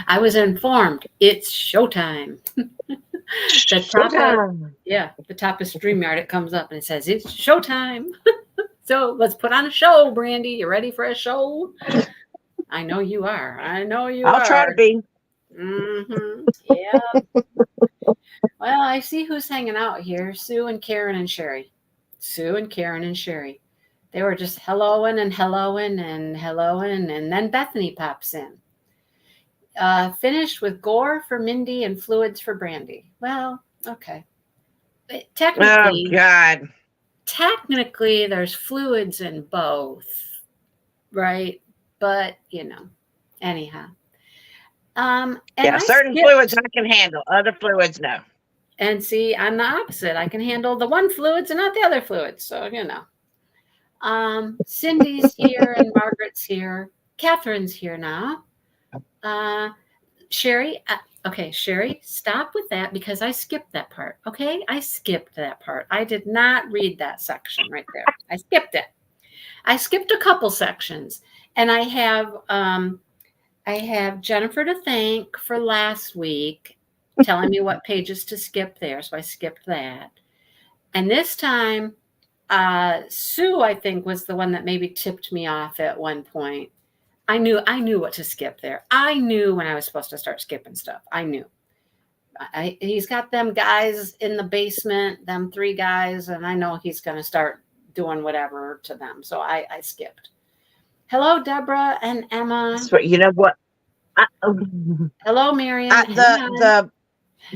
I was informed. It's showtime. The top of Showtime. the top of StreamYard, it comes up and it says it's showtime. So let's put on a show, Brandy. You ready for a show? I know you are. I know you I'll try to are. be. Yeah. Well, I see who's hanging out here. Sue and Karen and Sherry. Sue and Karen and Sherry. They were just helloing and helloing and helloing, and then Bethany pops in. Finished with gore for Mindy and fluids for Brandy. Well, okay. Oh Technically, God. technically, there's fluids in both, right? But anyhow. And Yeah, I certain fluids skipped. I can handle. Other fluids, no. And see, I'm the opposite. I can handle the one fluids and not the other fluids. So Cindy's here and Margaret's here. Catherine's here now. Uh, Sherry, okay, Sherry, stop with that because I skipped that part. Okay, I skipped that part. I did not read that section right there. I skipped it. I skipped a couple sections, and I have Jennifer to thank for last week, telling me what pages to skip there. So I skipped that, and this time, Sue, I think, was the one that maybe tipped me off at one point. I knew what to skip there. I knew when I was supposed to start skipping stuff. I knew. He's got them guys in the basement, them three guys, and I know he's going to start doing whatever to them. So I skipped. Hello, Deborah and Emma. So, you know what? I, Hello, Miriam. Hang the on.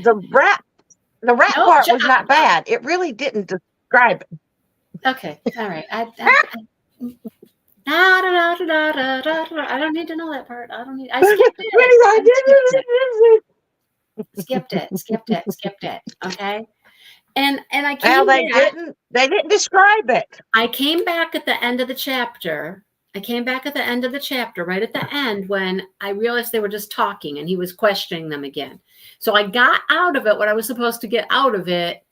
the rat No, part was not bad. It really didn't describe it. okay. All right. I don't need to know that part. I don't need. I skipped it. I skipped it. Skipped it. Okay. And I Well, came back. they didn't describe it. I came back at the end of the chapter. Right at the end, when I realized they were just talking and he was questioning them again. So I got out of it what I was supposed to get out of it,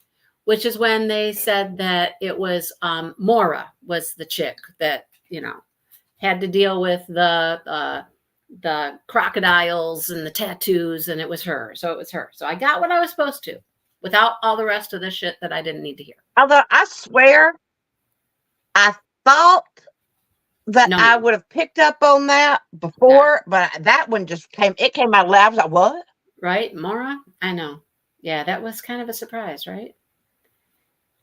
which is when they said that it was Mora was the chick that had to deal with the crocodiles and the tattoos, and it was her. So it was her. So I got what I was supposed to, without all the rest of the shit that I didn't need to hear. Although I swear, I thought that No, I ma'am. would have picked up on that before, but that one just came. It came out loud. I was like, "What?" Right, Mora? I know. Yeah, that was kind of a surprise, right?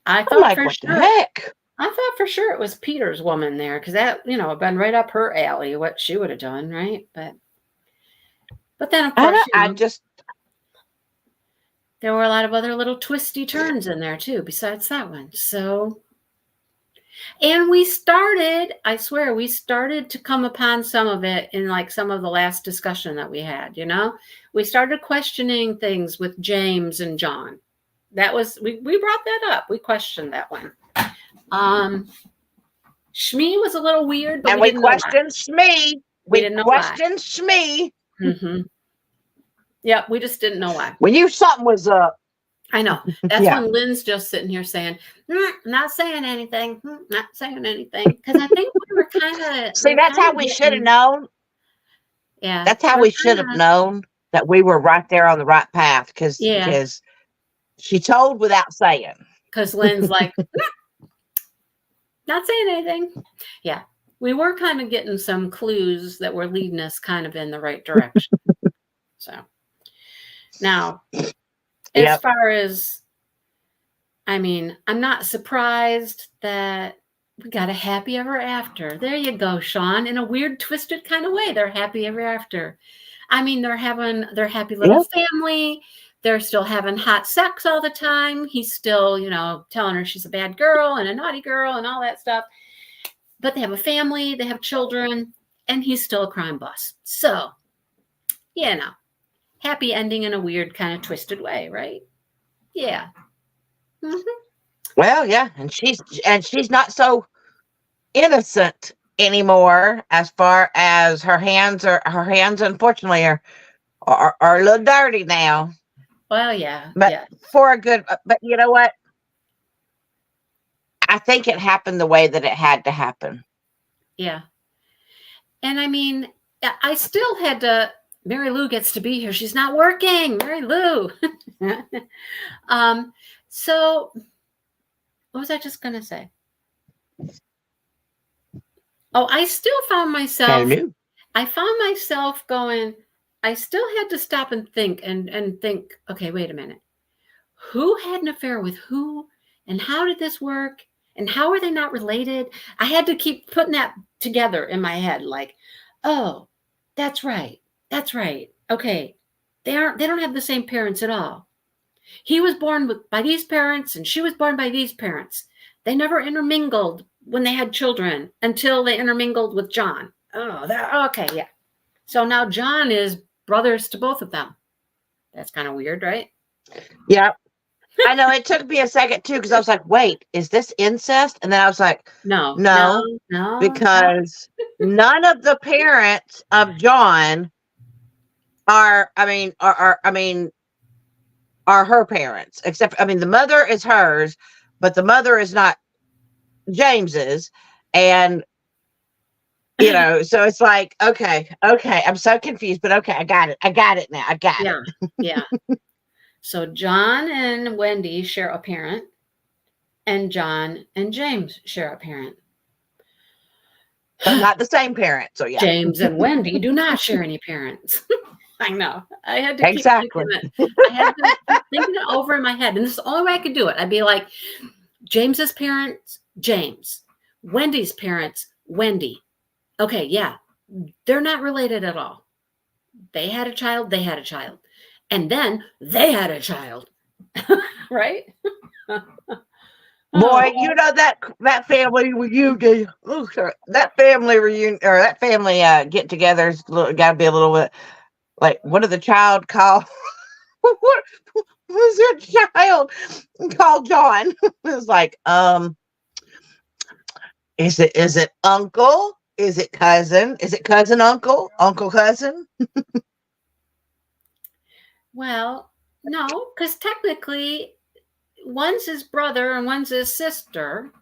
I I'm thought like, for "What the sure. heck?" I thought for sure it was Peter's woman there, because that had been right up her alley, what she would have done, right? But then of I course, don't, I just there were a lot of other little twisty turns in there too, besides that one. So, and I swear, we started to come upon some of it in like some of the last discussion that we had, we started questioning things with James and John. That was, we brought that up. We questioned that one. Shmi was a little weird, but and we we didn't know why. questioned Smee. We We didn't know why. questioned Smee. Mm-hmm. Yeah, we just didn't know why. We knew something was up. I know. That's Yeah. when Lynn's just sitting here saying, not saying anything, not saying anything. Because I think we were kind of, See, that's how we should have known. Yeah. That's how we should have known that we were right there on the right path, because she told without saying. Because Lynn's like, not saying anything. Yeah. We were kind of getting some clues that were leading us kind of in the right direction. So now, as far as, I'm not surprised that we got a happy ever after. There you go, Sean. In a weird, twisted kind of way, they're happy ever after. They're having their happy little family. They're still having hot sex all the time. He's still, telling her she's a bad girl and a naughty girl and all that stuff. But they have a family, they have children, and he's still a crime boss. So, happy ending in a weird kind of twisted way, right? Yeah. Mm-hmm. Well, yeah, and she's not so innocent anymore, as far as her hands unfortunately are a little dirty now. Well, yeah. But yeah. for a good, but you know what? I think it happened the way that it had to happen. Yeah. And I still had to, Mary Lou gets to be here. She's not working. Mary Lou. So what was I just going to say? Oh, I still found myself, going, I still had to stop and think and think, okay, wait a minute. Who had an affair with who? And how did this work? And how are they not related? I had to keep putting that together in my head. Like, oh, that's right. That's right. Okay. They don't have the same parents at all. He was born by these parents and she was born by these parents. They never intermingled when they had children until they intermingled with John. Oh, okay, yeah. So now John is brothers to both of them. That's kind of weird, right? Yeah. I know, it took me a second too, because I was like, wait, is this incest? And then I was like, no, because none of the parents of John are her parents, except, the mother is hers, but the mother is not James's. And, so it's like, okay, I'm so confused, but okay, I got it now. I got it. Yeah. So John and Wendy share a parent, and John and James share a parent. But not the same parent. So yeah. James and Wendy do not share any parents. I know. I had to keep exactly. thinking it. I had to keep thinking it over in my head. And this is the only way I could do it. I'd be like, James's parents, James. Wendy's parents, Wendy. Okay, yeah. They're not related at all. They had a child. And then they had a child. Right? Boy, that family reunion, that family reunion, or that family get together is got to be a little bit like, what did the child call? What was your child called John? It was like, is it uncle? Is it cousin? Is it cousin uncle? Uncle cousin? Well, no, because technically one's his brother and one's his sister.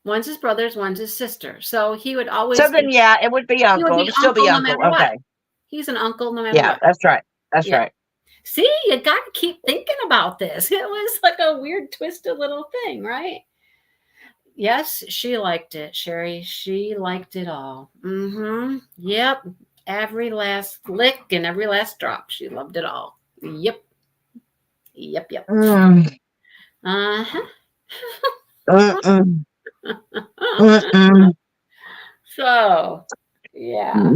One's his brothers, one's his sister. So he would always. So then, yeah, it would be uncle. It would still be uncle. No okay. What. He's an uncle no matter what. Yeah, that's right. That's right. See, you got to keep thinking about this. It was like a weird, twisted little thing, right? Yes, she liked it, Sherry. She liked it all. Mm-hmm. Yep. Every last lick and every last drop. She loved it all. Yep. Uh-huh. So, yeah.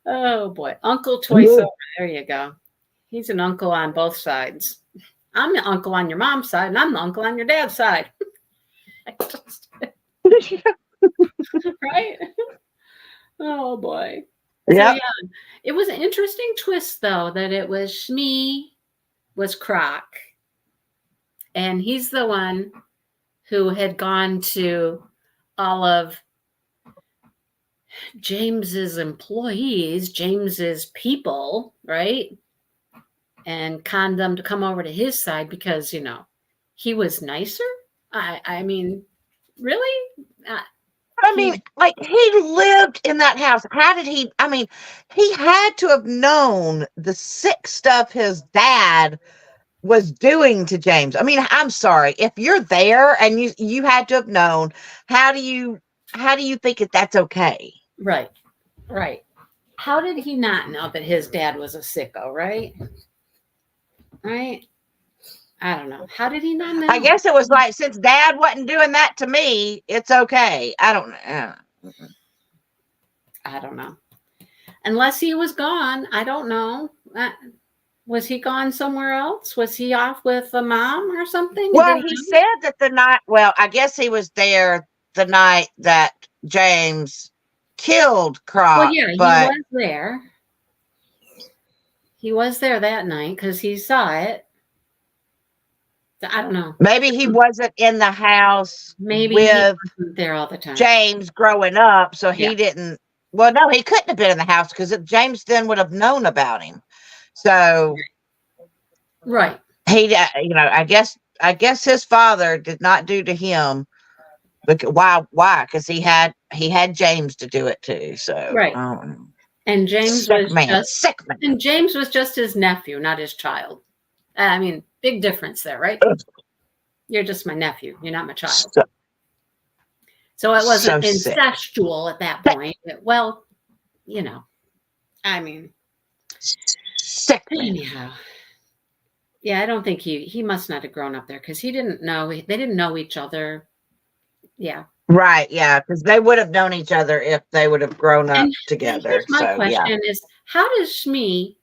Oh, boy. Uncle Toyso. There you go. He's an uncle on both sides. I'm the uncle on your mom's side, and I'm the uncle on your dad's side. Right? Oh, boy. Yeah. So, yeah. It was an interesting twist, though, that it was Shmi was Croc. And he's the one who had gone to all of James's employees, James's people, right? And conned them to come over to his side because, he was nicer. I mean, really? Like, he lived in that house. How did he? He had to have known the sick stuff his dad was doing to James. I'm sorry. If you're there and you had to have known, how do you think that's okay? Right. How did he not know that his dad was a sicko, right? Right? I don't know. How did he not know? I guess it was like, since dad wasn't doing that to me, it's okay. I don't know. I don't know. Unless he was gone. I don't know. Was he gone somewhere else? Was he off with a mom or something? Well, he said that I guess he was there the night that James killed Krafts. Well, yeah, he was there. He was there that night because he saw it. I don't know. Maybe he wasn't in the house. Maybe with he wasn't there all the time. James growing up, so he didn't. Well, no, he couldn't have been in the house because James then would have known about him. So, right. He, I guess his father did not do to him Because why? Because he had James to do it too. So Right. And sick man. And James was just his nephew, not his child. I mean, big difference there, right? You're just my nephew. You're not my child. So it wasn't incestual at that point. Well, you know, I mean, sick. Anyhow, yeah, I don't think he must not have grown up there because he didn't know. They didn't know each other. Yeah. Right. Yeah, because they would have known each other if they would have grown up together. Here's my question: yeah. is how does Shmi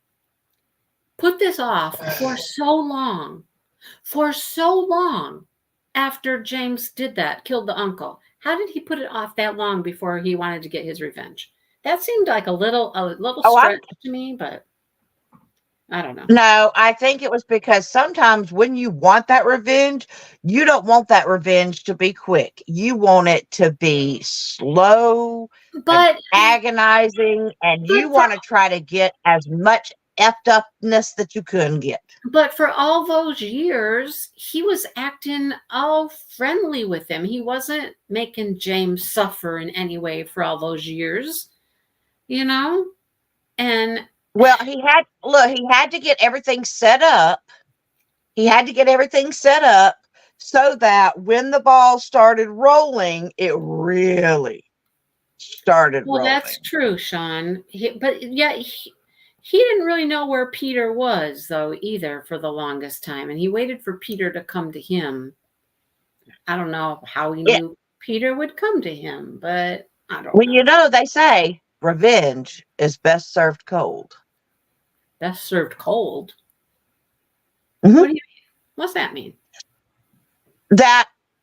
put this off for so long? For so long after James did that, killed the uncle. How did he put it off that long before he wanted to get his revenge? That seemed like a little stretch to me, but I don't know. No, I think it was because sometimes when you want that revenge, you don't want that revenge to be quick. You want it to be slow, but agonizing, and you want to try to get as much effed upness that you can get. But for all those years, he was acting all friendly with him. He wasn't making James suffer in any way for all those years, you know? And well, he had to get everything set up. He had to get everything set up so that when the ball started rolling, it really started rolling. That's true, Sean. But yeah, he didn't really know where Peter was, though, either, for the longest time. And he waited for Peter to come to him. I don't know how he knew Peter would come to him, but I don't know. Well, you know, they say revenge is best served cold. Best served cold? Mm-hmm. What do you mean? What's that mean?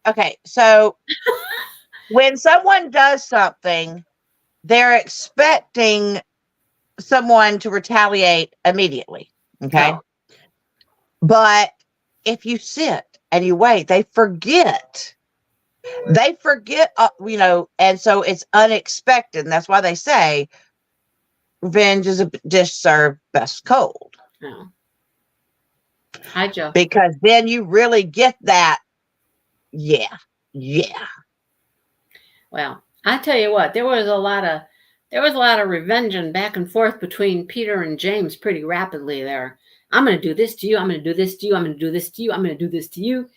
Okay, so when someone does something, they're expecting someone to retaliate immediately. Okay. Oh. But if you sit and you wait, they forget, you know, and so it's unexpected. And that's why they say revenge is a dish served best cold. Oh. Hi, Joe. Because then you really get that. Yeah. Well, I tell you what, there was a lot of revenge and back and forth between Peter and James pretty rapidly there. I'm going to do this to you. I'm going to do this to you. I'm going to do this to you. I'm going to do this to you.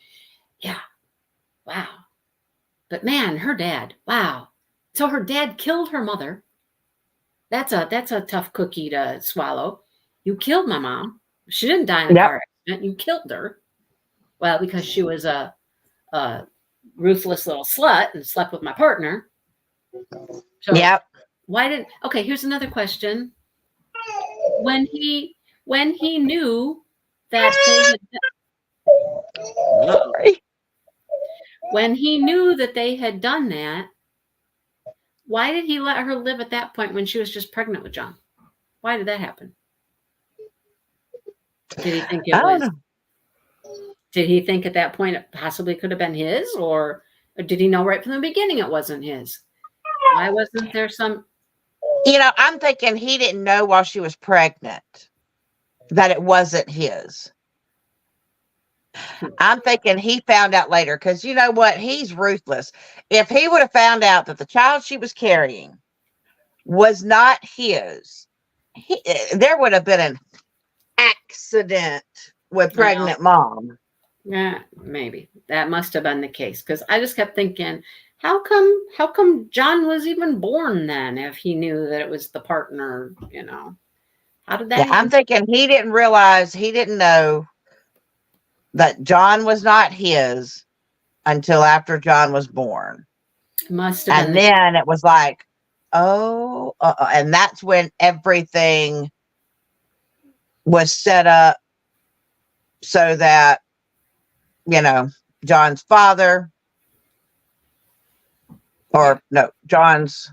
Yeah. Wow. But man, her dad. Wow. So her dad killed her mother. That's a tough cookie to swallow. You killed my mom. She didn't die in a car accident. You killed her. Well, because she was a ruthless little slut and slept with my partner. So why didn't? Okay, here's another question. When he knew that they had done that, why did he let her live at that point when she was just pregnant with John? Why did that happen? Did he think it was? Did he think at that point it possibly could have been his, or did he know right from the beginning it wasn't his? Why wasn't there some? You know, I'm thinking he didn't know while she was pregnant that it wasn't his. I'm thinking he found out later because you know what? He's ruthless. If he would have found out that the child she was carrying was not his, there would have been an accident with pregnant mom. Yeah, maybe that must have been the case because I just kept thinking, how come John was even born then if he knew that it was the partner, you know? How did that I'm thinking he didn't know that John was not his until after John was born. Must have been. And then it was like, and that's when everything was set up so that, you know, John's father, or no, John's,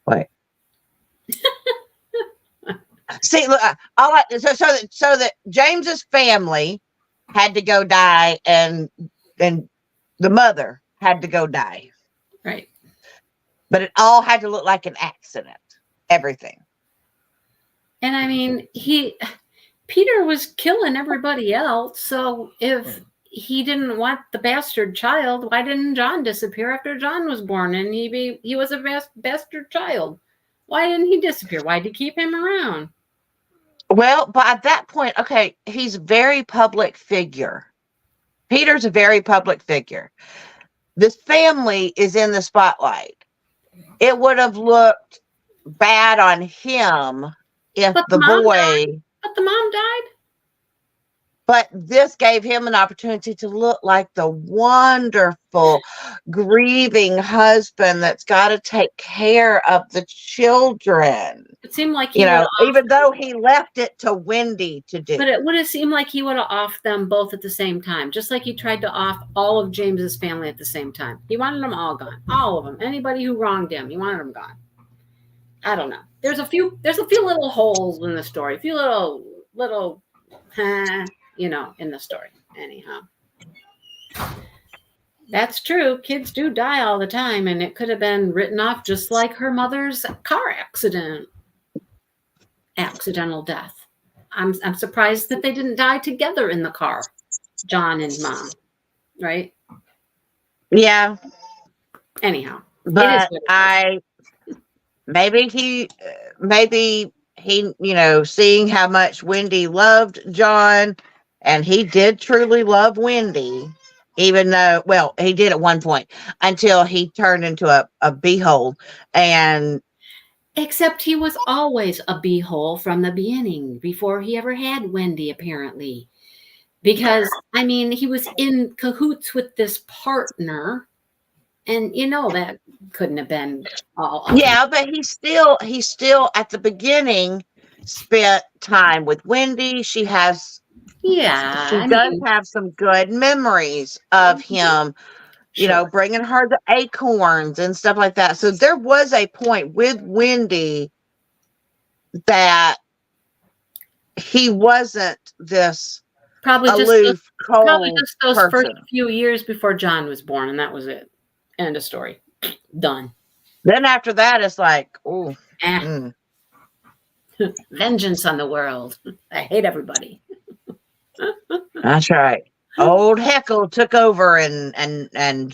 wait. See, look, so that James's family had to go die, and the mother had to go die. Right. But it all had to look like an accident. Everything. And I mean, Peter was killing everybody else. So if he didn't want the bastard child. Why didn't John disappear after John was born and he was a bastard child? Why didn't he disappear? Why did he keep him around? Well, but at that point, okay, he's a very public figure. Peter's a very public figure. This family is in the spotlight. It would have looked bad on him if But the boy. But the mom died. But this gave him an opportunity to look like the wonderful, grieving husband that's got to take care of the children. It seemed like he even though he left it to Wendy to do. But it would have seemed like he would have offed them both at the same time, just like he tried to off all of James's family at the same time. He wanted them all gone, all of them. Anybody who wronged him, he wanted them gone. I don't know. There's a few little holes in the story, a few little, in the story. Anyhow, that's true. Kids do die all the time, and it could have been written off just like her mother's car accidental death. I'm surprised that they didn't die together in the car, John and Mom, right? Yeah. Anyhow, but maybe he, seeing how much Wendy loved John, and he did truly love Wendy, even though, well, he did at one point until he turned into a beehole. And except he was always a beehole from the beginning before he ever had Wendy, apparently, because he was in cahoots with this partner, and that couldn't have been all. Yeah, but he still at the beginning spent time with Wendy. She does have some good memories of him, bringing her the acorns and stuff like that. So there was a point with Wendy that he wasn't this aloof, cold probably just those person. first few years before John was born, and that was it. End of story. Done. Then after that, it's like, vengeance on the world. I hate everybody. That's right. Old Heckle took over, and Hyde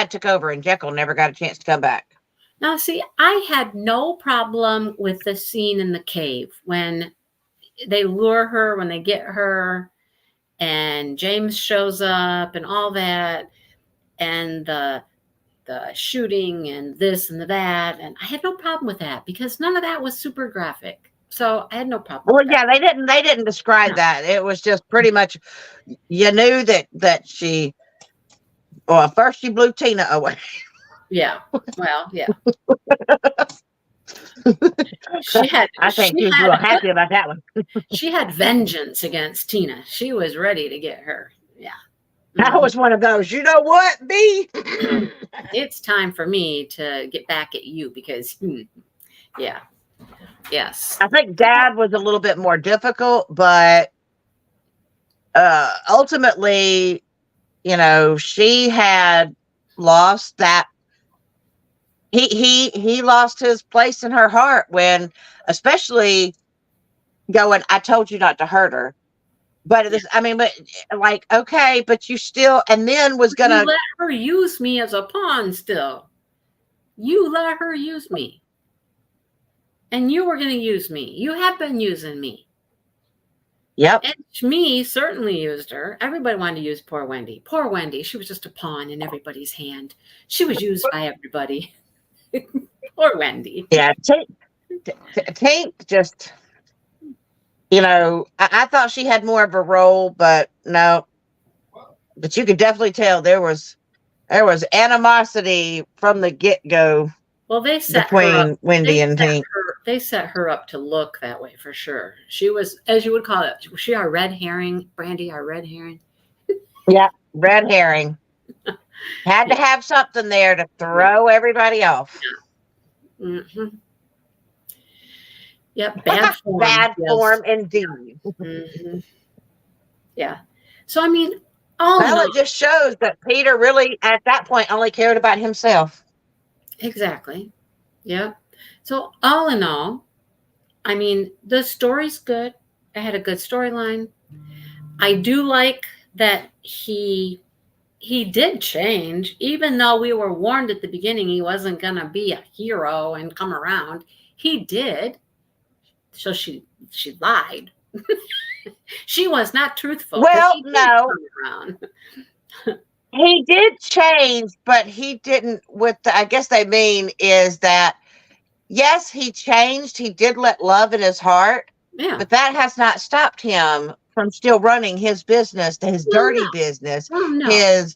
took over, and Jekyll never got a chance to come back. Now, see, I had no problem with the scene in the cave when they lure her, when they get her, and James shows up, and all that, and the shooting, and this and that, and I had no problem with that because none of that was super graphic. So I had no problem. Well, yeah, they didn't describe that. It was just pretty much, you knew that she. Well, first she blew Tina away. Yeah. Well, yeah. I think she was real happy about that one. She had vengeance against Tina. She was ready to get her. Yeah. That was one of those. You know what, B? It's time for me to get back at you because, yeah. Yes. I think Dad was a little bit more difficult, but ultimately, she had lost that. He lost his place in her heart when, especially going, I told you not to hurt her. But okay, but you still, and then was going to let her use me as a pawn still. You let her use me. And you were going to use me. You have been using me. Yep. And me certainly used her. Everybody wanted to use poor Wendy. Poor Wendy. She was just a pawn in everybody's hand. She was used by everybody. Poor Wendy. Yeah. Tink just, I thought she had more of a role, but no. But you could definitely tell there was animosity from the get-go. Well, they set between her up. Wendy and Tink. They set her up to look that way for sure. She was, as you would call it, was she our red herring, Brandy? Our red herring. Yeah, red herring. Had to have something there to throw everybody off. Yeah. Mm-hmm. Yep, bad form. Bad form indeed. Mm-hmm. Yeah. So it just shows that Peter really, at that point, only cared about himself. Exactly. Yeah. So all in all, the story's good. I had a good storyline. I do like that he did change, even though we were warned at the beginning he wasn't going to be a hero and come around. He did. So she lied. She was not truthful because Well, he did no, come around. he did change, but he didn't. I guess they mean is that yes, he changed. He did let love in his heart, Yeah. but that has not stopped him from still running his business, his Well, dirty no. business, Well, no. his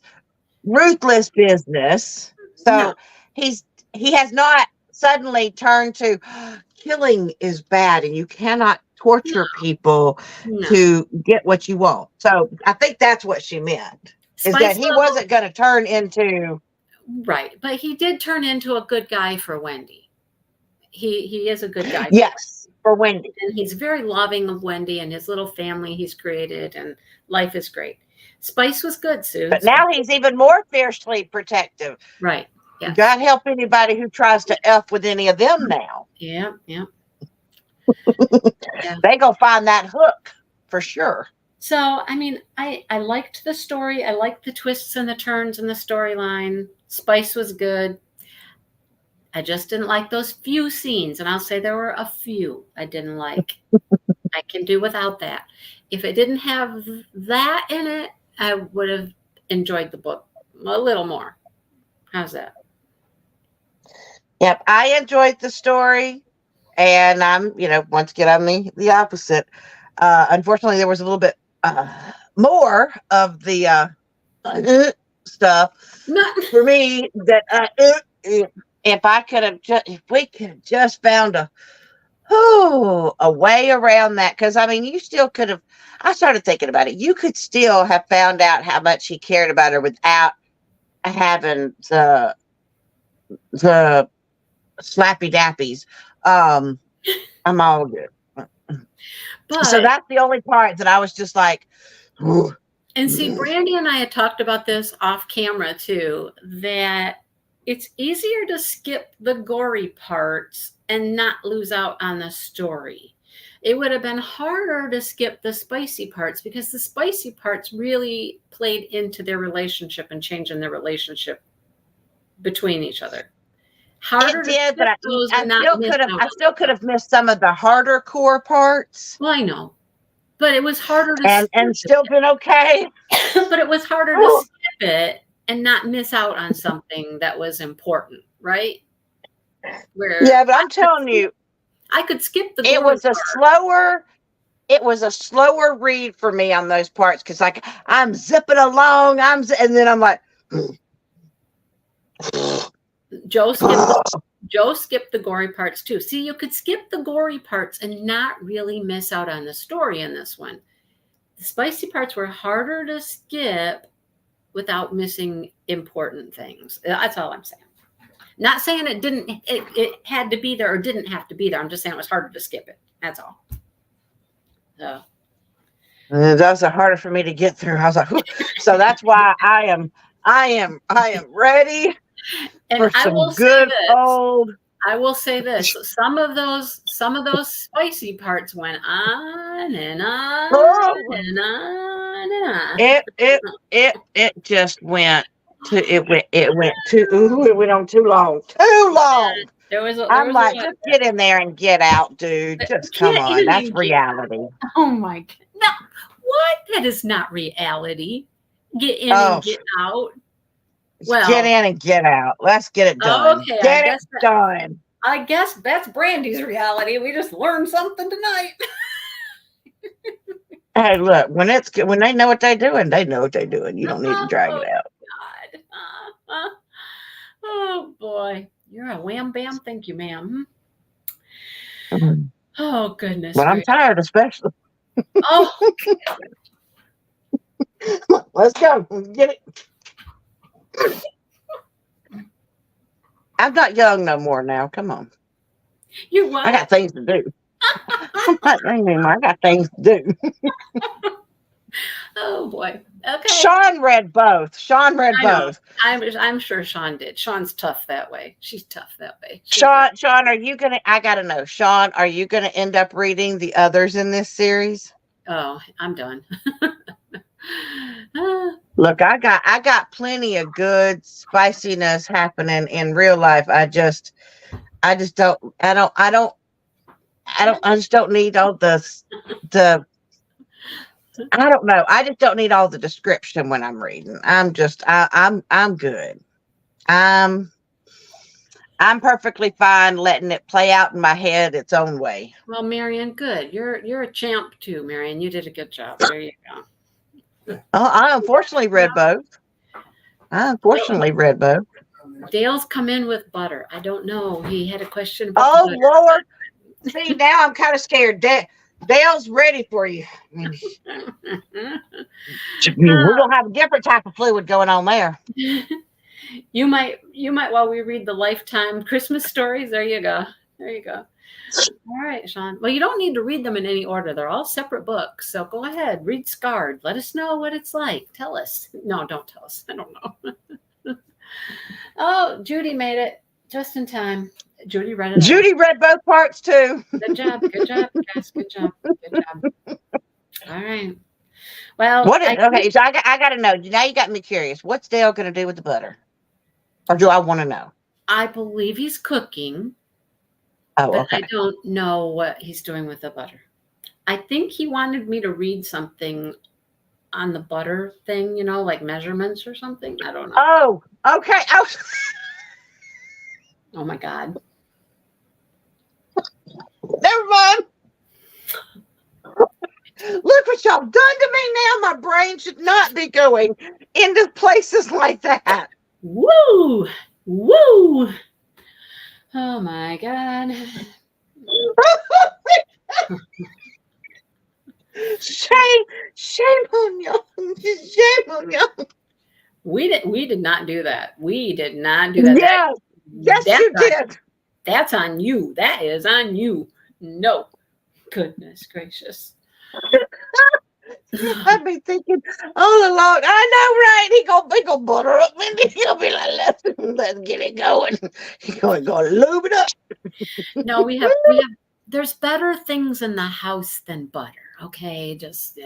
ruthless business. No. So he's he has not suddenly turned to killing is bad and you cannot torture people No. to get what you want. So I think that's what she meant. Is that Spice he level, wasn't going to turn into right. But he did turn into a good guy for Wendy. He is a good guy for Wendy. yes for Wendy. And he's very loving of Wendy and his little family he's created, and life is great. Spice was good, Sue. But now he's even more fiercely protective. Right. Yes. God help anybody who tries to F with any of them now. Yeah. Yeah. Yeah. They go find that hook for sure. So, I mean, I liked the story. I liked the twists and the turns in the storyline. Spice was good. I just didn't like those few scenes, and I'll say there were a few I didn't like. I can do without that. If it didn't have that in it, I would have enjoyed the book a little more. How's that? Yep, I enjoyed the story, and I'm, once again, I'm the opposite. Unfortunately, there was a little bit more of the stuff Not for me that if we could have just found a way around that, because I mean, you still could have. I started thinking about it. You could still have found out how much he cared about her without having the slappy dappies. I'm all good. So but that's the only part that I was just like, and see, Brandy and I had talked about this off camera too, that it's easier to skip the gory parts and not lose out on the story. It would have been harder to skip the spicy parts because the spicy parts really played into their relationship and changing their relationship between each other. Harder it to did, skip but those and not miss out I on still could have missed some of the harder core parts, well, I know, but it was harder to and skip still been okay. it. But it was harder to skip it and not miss out on something that was important, right? Where Yeah, but I'm telling you, I could skip the it gory was a part. slower read for me on those parts because like I'm zipping along, and then I'm like, Joe skipped the gory parts too. See, you could skip the gory parts and not really miss out on the story in this one. The spicy parts were harder to skip without missing important things. That's all I'm saying. Not saying it had to be there or didn't have to be there. I'm just saying it was harder to skip it. That's all. So those are harder for me to get through. I was like, whew. So that's why I am ready and for some good old. I will say this: some of those spicy parts went on and on and on and on. It just went it went on too long. Too long. I'm like, just get in there and get out, dude. Just come on. That's reality. Oh my god. No, what? That is not reality. Get in and get out. Well, get in and get out. Let's get it done. Okay, get it done. I guess that's Brandy's reality. We just learned something tonight. Hey, look, when they know what they're doing, they know what they're doing. You don't need to drag it out. God. Oh boy. You're a wham bam. Thank you, ma'am. Oh goodness. But I'm tired, especially. Oh. Let's go. Get it. I'm not young no more now. Come on. You what? I got things to do. I got things to do. Oh boy. Okay. Sean read both. Both. I'm sure Sean did. Sean's tough that way. She's tough that way. Sean, are you gonna? I gotta know, Sean. Are you gonna end up reading the others in this series? Oh, I'm done. Ah, Look, I got plenty of good spiciness happening in real life. I just don't I just don't need all the I don't know. I just don't need all the description when I'm reading. I'm good. I'm I'm perfectly fine letting it play out in my head its own way. well, Marion, good. You're a champ too, Marion. You did a good job. There you go. I unfortunately read both. I unfortunately read both. Dale's come in with butter. I don't know. He had a question about the Oh butter. Lord. See, now I'm kind of scared. Dale's ready for you. I mean, we're gonna have a different type of fluid going on there. You might while we read the Lifetime Christmas stories. There you go. There you go. All right, Sean. Well, you don't need to read them in any order. They're all separate books. So go ahead, read Scarred. Let us know what it's like. Tell us. No, don't tell us. I don't know. Oh, Judy made it just in time. Judy read it. Judy read both parts too. Good job. Good job, guys. Good job. Good job. All right. Well, okay, so I got to know. Now you got me curious. What's Dale going to do with the butter? Or do I want to know? I believe he's cooking. Oh, but okay. I don't know what he's doing with the butter. I think he wanted me to read something on the butter thing, like measurements or something. I don't know. Oh, okay. Oh my God. Never mind. Look what y'all done to me now. My brain should not be going into places like that. Woo! Woo! Oh my God. Shame on y'all. Shame on y'all. We did not do that. We did not do that. Yeah. Yes, you did. That's on you. That is on you. No. Goodness gracious. I've been thinking all along. I know, right? He gonna butter up, and he'll be like, let's get it going. He's gonna lube it up. No, we have. There's better things in the house than butter. Okay, just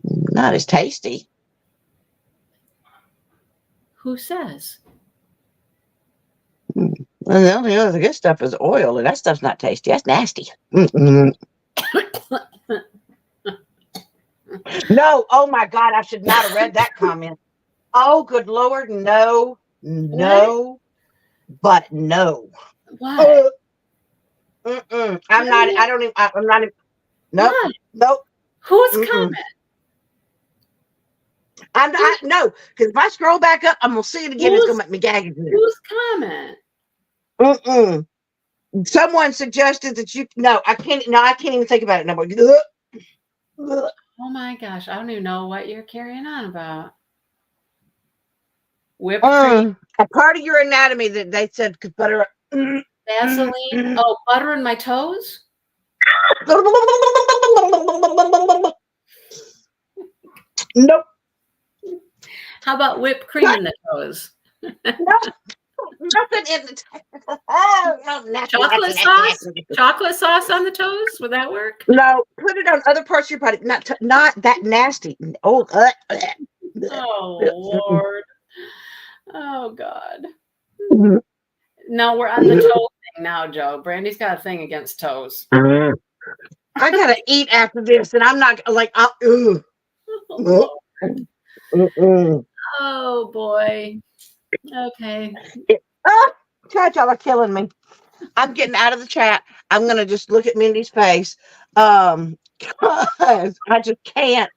Not as tasty. Who says? And the only other good stuff is oil, and that stuff's not tasty. That's nasty. Mm-mm. No, oh my God, I should not have read that comment. Oh, good Lord, no, but no. What? I'm not. I don't even. I'm not even. Nope. What? Nope. Whose comment? I'm not. No, because if I scroll back up, I'm gonna see it again. It's gonna make me gag. Whose comment? Someone suggested that you. No, I can't. No, I can't even think about it no more. Oh my gosh, I don't even know what you're carrying on about. Whipped cream, a part of your anatomy that they said could butter. Vaseline. Oh, butter in my toes. Nope. How about whipped cream in the toes? Nothing in the Chocolate sauce? Chocolate sauce on the toes? Would that work? No, put it on other parts of your body. Not that nasty. Oh, oh Lord. Oh God. No, we're on the toe thing now, Joe. Brandy's got a thing against toes. I gotta eat after this, and I'm not like. Oh boy. Okay. Chat, y'all are killing me. I'm getting out of the chat. I'm gonna just look at Mindy's face. Cause I just can't.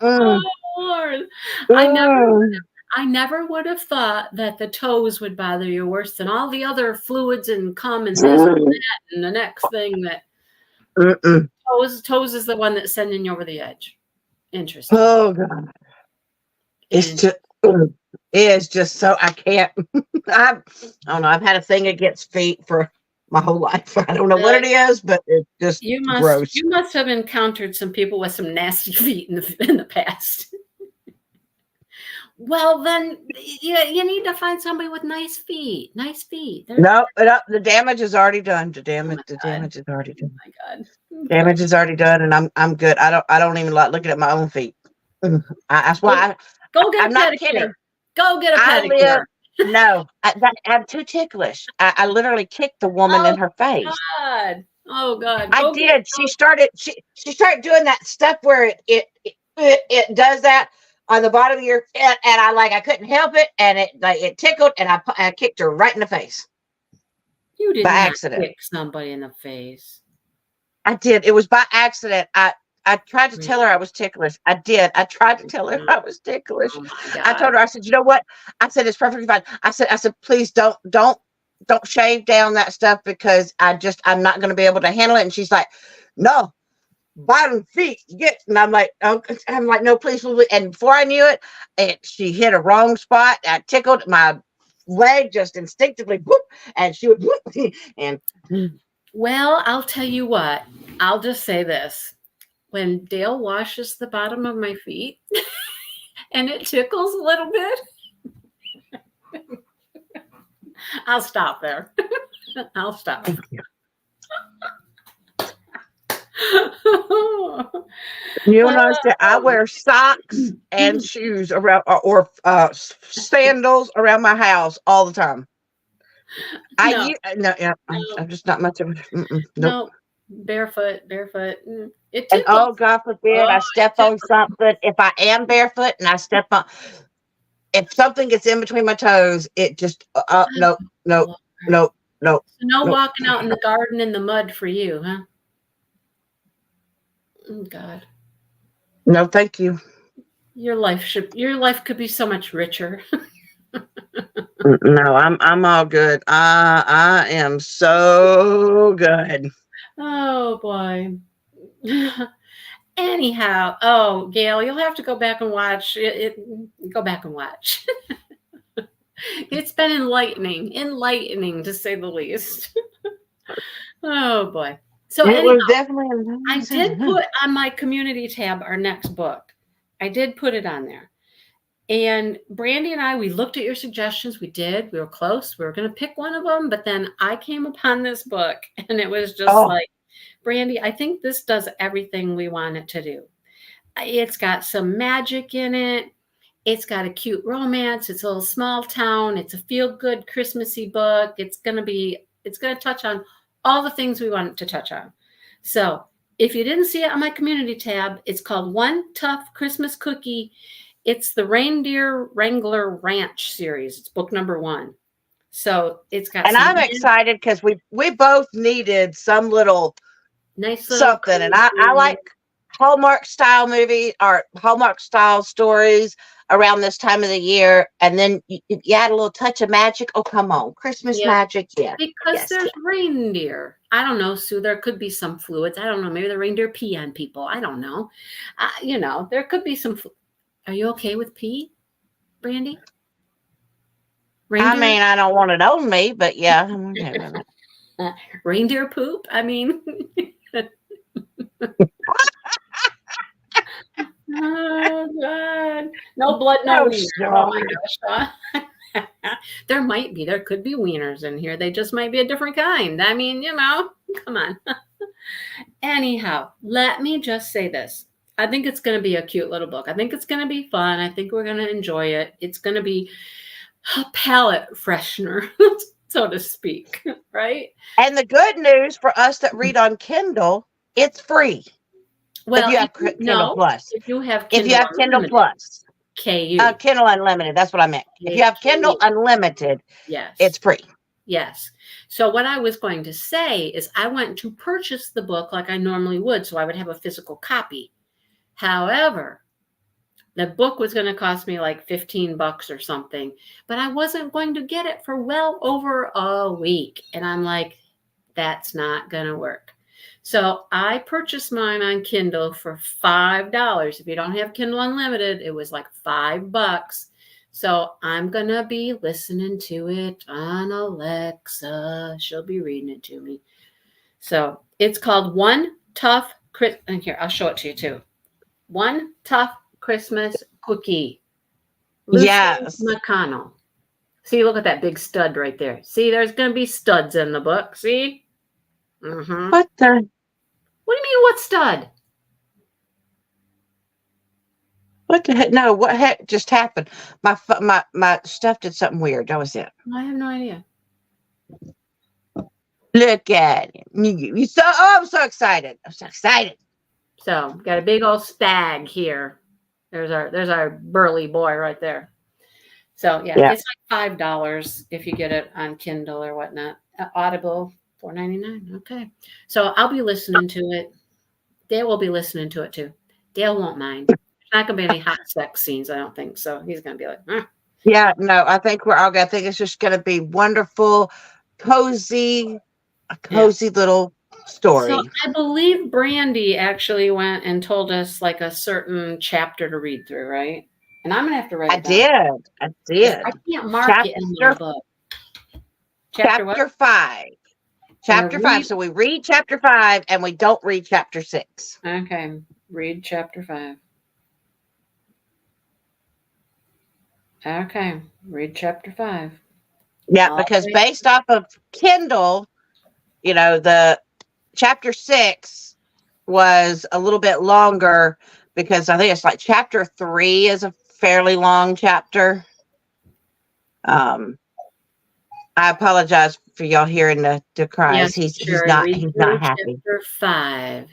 Oh Lord. I never would have thought that the toes would bother you worse than all the other fluids and cum and this and that and the next thing that toes is the one that's sending you over the edge. Interesting. Oh God. It's just so I can't. I don't know. I've had a thing against feet for my whole life. I don't know what it is, but it's just gross. You must have encountered some people with some nasty feet in the past. Well, then you need to find somebody with nice feet. Nice feet. No, the damage is already done. The Oh my God. damage is already Oh done. my God. Okay. Damage is already done, and I'm good. I don't even like looking at my own feet. That's Go, why go get a I'm not kidding. pedicure. Go get a I live pedicure. no. I'm too ticklish. I literally kicked the woman Oh in her face. God. Oh God. I Go get did. She started doing that stuff where it does that on the bottom of your and I couldn't help it, and it tickled, and I kicked her right in the face you did by not accident. kick somebody in the face. I did. It was by accident. I tried to tell her I was ticklish. I did. I tried to tell her I was ticklish. Oh my I God. told her, I said, you know what? I said, it's perfectly fine. I said, please don't shave down that stuff, because I'm not going to be able to handle it. And she's like, no, bottom feet, get. And I'm like, oh, no, please. And before I knew she hit a wrong spot. I tickled my leg just instinctively, whoop, and she would, whoop, and Well, I'll tell you what. I'll just say this. When Dale washes the bottom of my feet and it tickles a little bit, I'll stop there. I'll stop. thank you. You don't understand. I wear socks and shoes around, or sandals around my house all the time. No, No, yeah, no, I'm just not much of a. Nope. no. Barefoot. It And oh, tickles. God forbid Oh, I step it on tickles. something. If I am barefoot and I step on, if something gets in between my toes, it just no, no, Lord. no, no, So no no, walking out in the garden in the mud for you, huh? Oh, God. no, thank you. Your life could be so much richer. No, I'm all good. I am so good. Oh boy. Anyhow, oh Gail, you'll have to go back and watch go back and watch. It's been enlightening to say the least. Oh boy. So It anyhow, was definitely I did amazing. put on my community tab our next book. I did put it on there. And Brandy and I, we looked at your suggestions. We did. We were close. We were going to pick one of them, but then I came upon this book and it was just Oh, like, Brandy, I think this does everything we want it to do. It's got some magic in it. It's got a cute romance. It's a little small town. It's a feel-good Christmassy book. It's going to touch on all the things we want it to touch on. So if you didn't see it on my community tab, it's called One Tough Christmas Cookie. It's the Reindeer Wrangler Ranch series. It's book number 1. So it's got and some I'm excited because we both needed some little nice little something, and I cozy. like Hallmark style movie or Hallmark style stories around this time of the year, and then you add a little touch of magic. Oh, come on, Christmas Yep. magic, yes, Because yes, there's yes. reindeer. I don't know, Sue. There could be some fluids. I don't know. Maybe the reindeer pee on people. I don't know. There could be some. Are you okay with pee, Brandy? I Reindeer, mean, I don't want it on me, but yeah, I'm okay with it. reindeer poop. I mean, oh God, no blood, no Oh, wiener. Oh my stop. gosh. There might be. There could be wieners in here. They just might be a different kind. I mean, come on. Anyhow, let me just say this. I think it's going to be a cute little book. I think it's going to be fun. I think we're going to enjoy it. It's going to be a palate freshener, so to speak, right? And the good news for us that read on Kindle, it's free if Well, you have Kindle no, Plus. if you have If you Kindle have Kindle Unlimited, Plus, KU, Kindle Unlimited, that's what I meant. If you have Kindle KU, Unlimited, it's yes. free. Yes. So what I was going to say is I went to purchase the book like I normally would, so I would have a physical copy. However, the book was going to cost me like $15 or something, but I wasn't going to get it for well over a week. And I'm like, that's not going to work. So I purchased mine on Kindle for $5. If you don't have Kindle Unlimited, it was like $5. So I'm going to be listening to it on Alexa. She'll be reading it to me. So it's called One Tough Christmas. And here, I'll show it to you too. One Tough Christmas Cookie. Lucy Yes. McConnell. See, look at that big stud right there. See, there's going to be studs in the book. See? Mm-hmm. What the? What do you mean, what stud? What the heck? No, what heck just happened? My stuff did something weird. That was it. I have no idea. Look at him. You so oh, I'm so excited. I'm so excited. So, got a big old stag here. There's our burly boy right there. So yeah, Yeah. it's like $5 if you get it on Kindle or whatnot. Audible, $4.99. Okay. So I'll be listening to it. Dale will be listening to it too. Dale won't mind. There's not gonna be any hot sex scenes, I don't think. So he's gonna be like, Yeah, no, I think we're all good. I think it's just gonna be wonderful, cozy, a yeah. cozy little So story. I believe Brandy actually went and told us like a certain chapter to read through, right? And I'm gonna have to write I it down did. I because I did. can't mark it in my Chapter book. Chapter what? chapter 5. I'm gonna Chapter 5. read. So we read chapter 5 and we don't read chapter 6. Okay, read chapter 5. Okay, read chapter 5. Yeah, All because right. based off of Kindle, the chapter 6 was a little bit longer because I think it's like chapter 3 is a fairly long chapter. I apologize for y'all hearing the Yes, cries. He's Sherry, not read he's through not happy. chapter 5.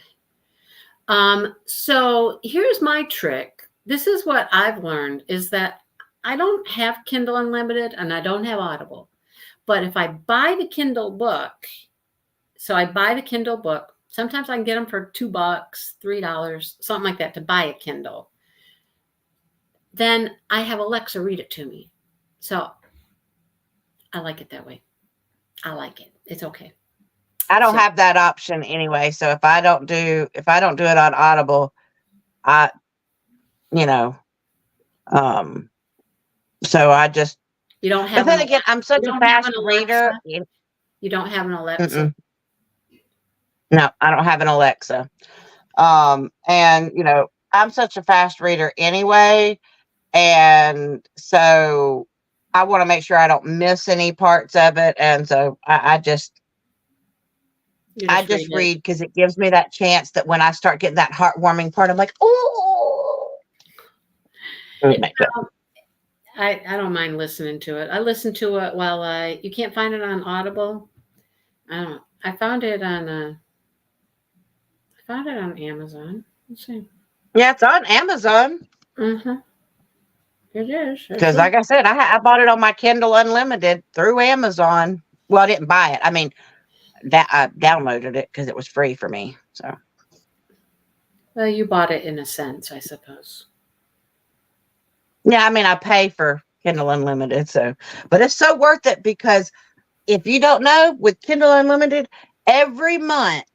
So here's my trick. This is what I've learned is that I don't have Kindle Unlimited and I don't have Audible. But if I buy the Kindle book, so I buy the Kindle book, sometimes I can get them for $2, $3, something like that to buy a Kindle. Then I have Alexa read it to me. So I like it that way. I like it. It's okay. I don't So have that option anyway. So if I don't do it on Audible, I you know, um so I just you don't but have then again, I'm you such a don't have an fast reader. Alexa? You don't have an Alexa? Mm-mm. No, I don't have an Alexa. And I'm such a fast reader anyway. And so I want to make sure I don't miss any parts of it. And so You I just just read it. read because it gives me that chance that when I start getting that heartwarming part, I'm like, oh, I don't mind listening to it. I listen to it while you can't find it on Audible. I found it on Amazon. Let's see. yeah, it's on Amazon. Mm-hmm. It is. Because, like I said, I bought it on my Kindle Unlimited through Amazon. Well, I didn't buy it. I mean, that I downloaded it because it was free for me. So, Well, you bought it in a sense, I suppose. yeah, I mean, I pay for Kindle Unlimited. So, but it's so worth it because if you don't know, with Kindle Unlimited, every month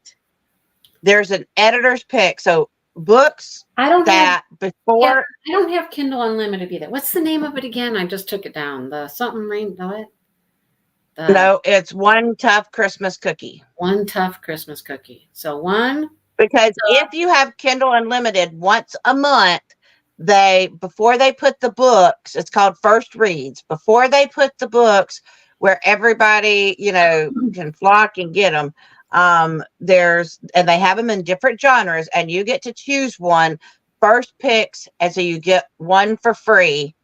there's an editor's pick. So, books I don't have that before. I don't have Kindle Unlimited either. What's the name of it again? I just took it down. The something rain what? The No, it's One Tough Christmas Cookie. One Tough Christmas Cookie. So one. Because if you have Kindle Unlimited once a month, before they put the books, it's called First Reads, before they put the books where everybody, can flock and get them, and they have them in different genres, and you get to choose one, first picks, and so you get one for free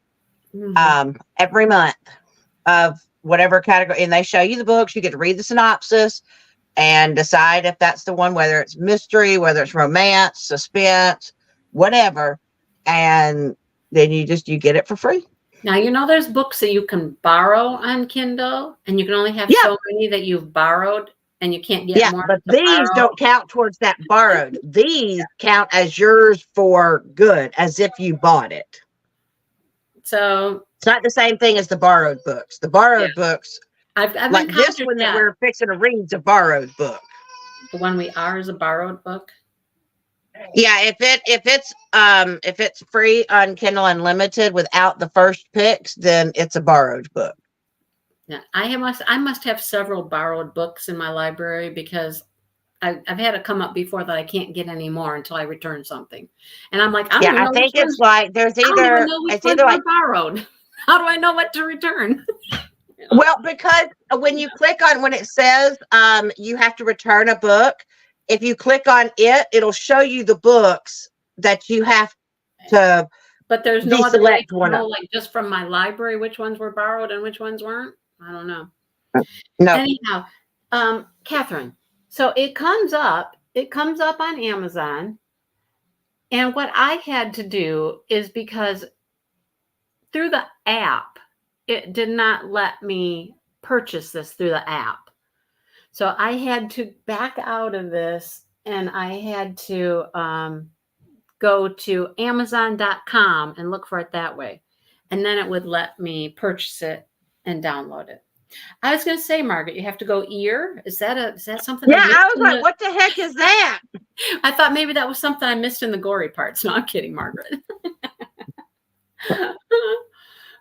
every month of whatever category, and they show you the books, you get to read the synopsis and decide if that's the one, whether it's mystery, whether it's romance, suspense, whatever. And then you get it for free. Now, there's books that you can borrow on Kindle, and you can only have so many that you've borrowed, and you can't get more. But these don't count towards that borrowed. These count as yours for good, as if you bought it. So it's not the same thing as the borrowed books. The borrowed books, I've like this one that we're fixing to read, is a borrowed book. The one we are is a borrowed book. Yeah, if it's free on Kindle Unlimited without the first picks, then it's a borrowed book. Yeah, I must have several borrowed books in my library because I've had it come up before that I can't get any more until I return something. And I'm like, I don't Yeah, even I know which think it's ones, like there's I don't even either know which it's ones either were like borrowed. How do I know what to return? well, because when you click on when it says you have to return a book, if you click on it, it'll show you the books that you have to But there's no other way deselect to one of. know, like just from my library, which ones were borrowed and which ones weren't. I don't know. No. Anyhow, Catherine, so it comes up on Amazon. And what I had to do is because through the app, it did not let me purchase this through the app. So I had to back out of this and I had to go to Amazon.com and look for it that way. And then it would let me purchase it and download it. I was going to say, Margaret, you have to go ear. Is that something I Yeah, missed? I was like, what the heck is that? I thought maybe that was something I missed in the gory parts. No, I'm kidding, Margaret.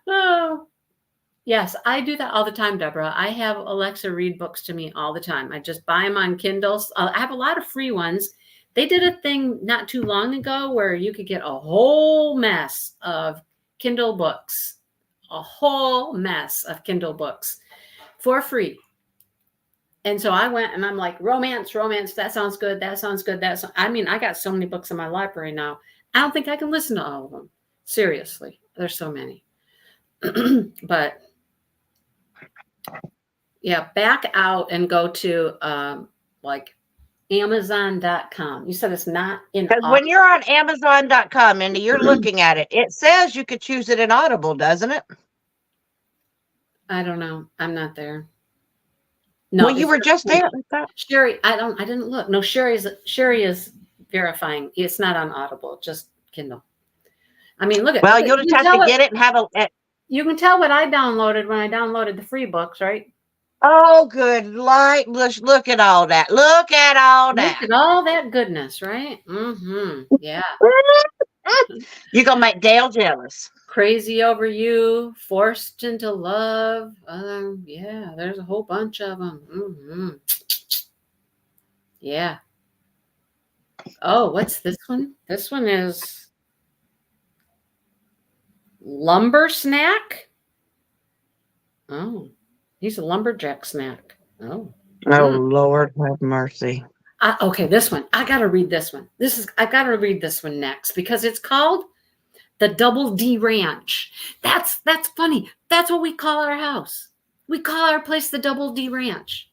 Oh, yes, I do that all the time, Deborah. I have Alexa read books to me all the time. I just buy them on Kindles. I have a lot of free ones. They did a thing not too long ago where you could get a whole mess of Kindle books, for free. And so I went and I'm like, romance, that sounds good. I mean, I got so many books in my library now. I don't think I can listen to all of them. Seriously, there's so many. But yeah, back out and go to like Amazon.com. You said it's not in Because when you're on Amazon.com and you're looking at it, it says you could choose it in Audible, doesn't it? I don't know. I'm not there. No, Well, you were just there. Sherry, I didn't look. No, Sherry is verifying. It's not on Audible, just Kindle. I mean, look at. Well, Look, you'll just have to get it and have a. You can tell what I downloaded when I downloaded the free books, right? Oh, good light. Look at all that. Look at all that. Look at all that goodness, right? Mm-hmm. Yeah. You're going to make Dale jealous. Crazy Over You, Forced into Love. Yeah, there's a whole bunch of them. Mm-hmm. Yeah. Oh, what's this one? This one is Lumber Snack. Oh, he's a lumberjack snack. Oh. Oh, Lord have mercy. Okay, this one. I got to read this one. I got to read this one next because it's called the Double D Ranch. That's funny. That's what we call our house. We call our place the Double D Ranch.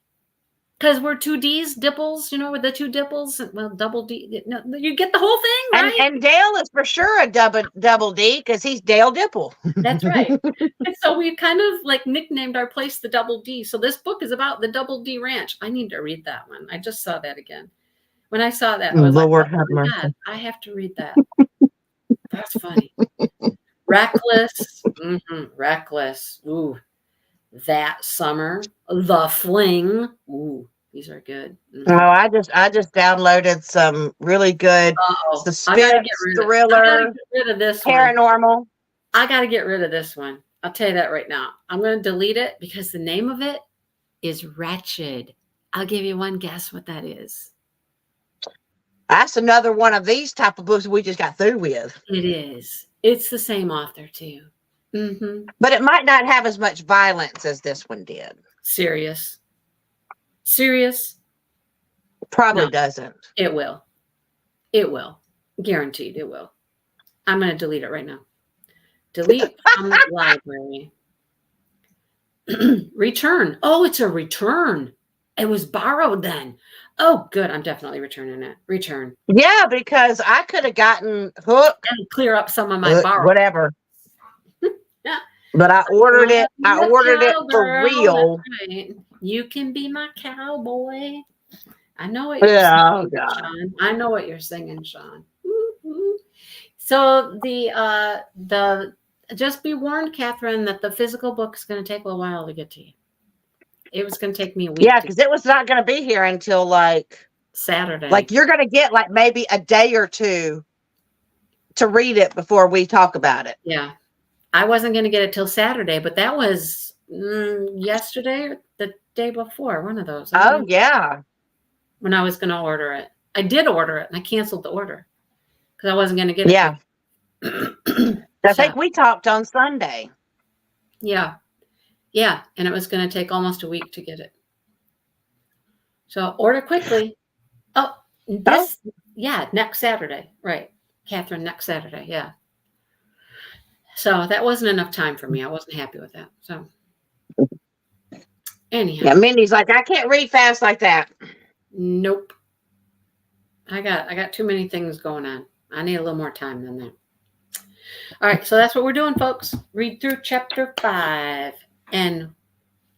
Because we're two D's, dipples, with the two dipples. Well, double D. No, you get the whole thing, right? And Dale is for sure a double D because he's Dale Dipple. That's right. And so we kind of like nicknamed our place the Double D. So this book is about the Double D Ranch. I need to read that one. I just saw that again. When I saw that, I was Lord like, have mercy. God, I have to read that. That's funny. Reckless. Reckless. Ooh. That Summer. The Fling. Ooh, these are good. Oh, I just downloaded some really good suspense thriller, I gotta get rid of this paranormal. one. I gotta get rid of this one. I'll tell you that right now. I'm gonna delete it because the name of it is Wretched. I'll give you one guess what that is. That's another one of these type of books we just got through with. It is. It's the same author too. Mm-hmm. But it might not have as much violence as this one did. Serious. Probably doesn't. It will. Guaranteed it will. I'm going to delete it right now. Delete from the library. Return. Oh, it's a return. It was borrowed then. Oh, good. I'm definitely returning it. Return. Yeah, because I could have gotten hooked. And clear up some of my borrow. Whatever. But I ordered it. I ordered it for real. Right. You can be my cowboy. I know what you're singing, Sean. I know what you're singing, Sean. Mm-hmm. So the just be warned, Catherine, that the physical book is going to take a while to get to you. It was going to take me a week. Yeah, because it was not going to be here until like Saturday. Like you're going to get like maybe a day or two to read it before we talk about it. Yeah. I wasn't going to get it till Saturday, but that was yesterday or the day before, one of those. Oh, yeah. when I was going to order it. I did order it, and I canceled the order because I wasn't going to get it. Yeah. I So, think we talked on Sunday. yeah. Yeah. And it was going to take almost a week to get it. So order quickly. Oh, next Saturday. Right. Catherine, next Saturday. Yeah. So that wasn't enough time for me. I wasn't happy with that. So anyhow. Yeah, Mindy's like, I can't read fast like that. Nope. I got too many things going on. I need a little more time than that. All right, so that's what we're doing, folks. Read through chapter 5. And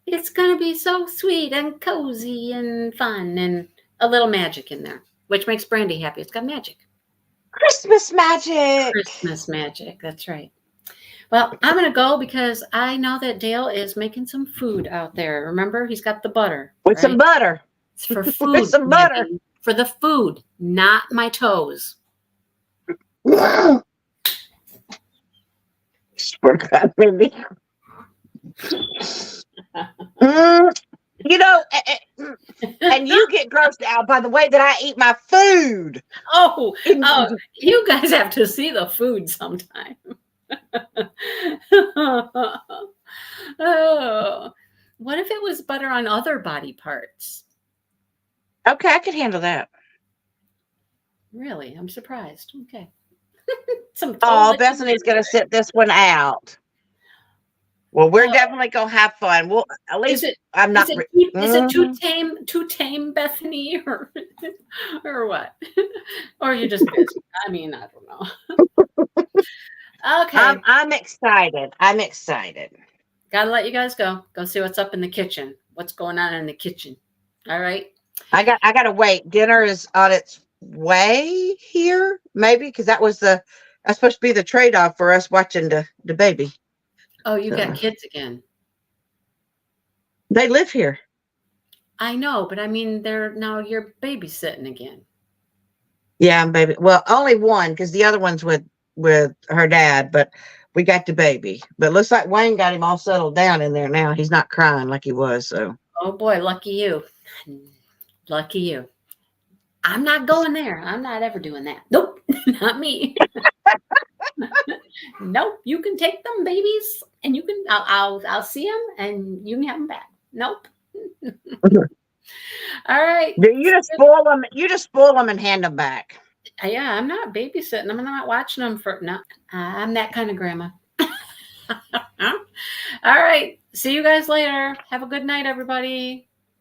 it's going to be so sweet and cozy and fun and a little magic in there, which makes Brandy happy. It's got magic. Christmas magic. Christmas magic. That's right. Well, I'm going to go because I know that Dale is making some food out there. Remember, he's got the butter. With some butter. It's for food. With some butter. For the food, not my toes. Forgot, Mindy. You know, and you get grossed out by the way that I eat my food. Oh, you guys have to see the food sometime. Oh, what if it was butter on other body parts? Okay, I could handle that. Really? I'm surprised. Okay. Bethany's going to sit this one out. Well, we're definitely going to have fun. Well, at least I'm not. Is it too tame, Bethany, or what? Or you're just busy? I mean, I don't know. Okay. I'm excited. I'm excited. Gotta let you guys go. Go see what's up in the kitchen. What's going on in the kitchen? All right. I got to wait. Dinner is on its way here, maybe, because that's supposed to be the trade-off for us watching the baby. Oh, you got kids again. They live here. I know, but I mean, you're babysitting again. Yeah, baby. Well, only one, because the other one's with her dad, but we got the baby. But it looks like Wayne got him all settled down in there now. He's not crying like he was. So. Oh boy, lucky you. Lucky you. I'm not going there. I'm not ever doing that. Nope, not me. Nope. You can take them babies, and you can. I'll see them, and you can have them back. Nope. All right. You just spoil them. You just spoil them and hand them back. Yeah, I'm not babysitting them. I'm not watching them for. No, I'm that kind of grandma. All right. See you guys later. Have a good night, everybody.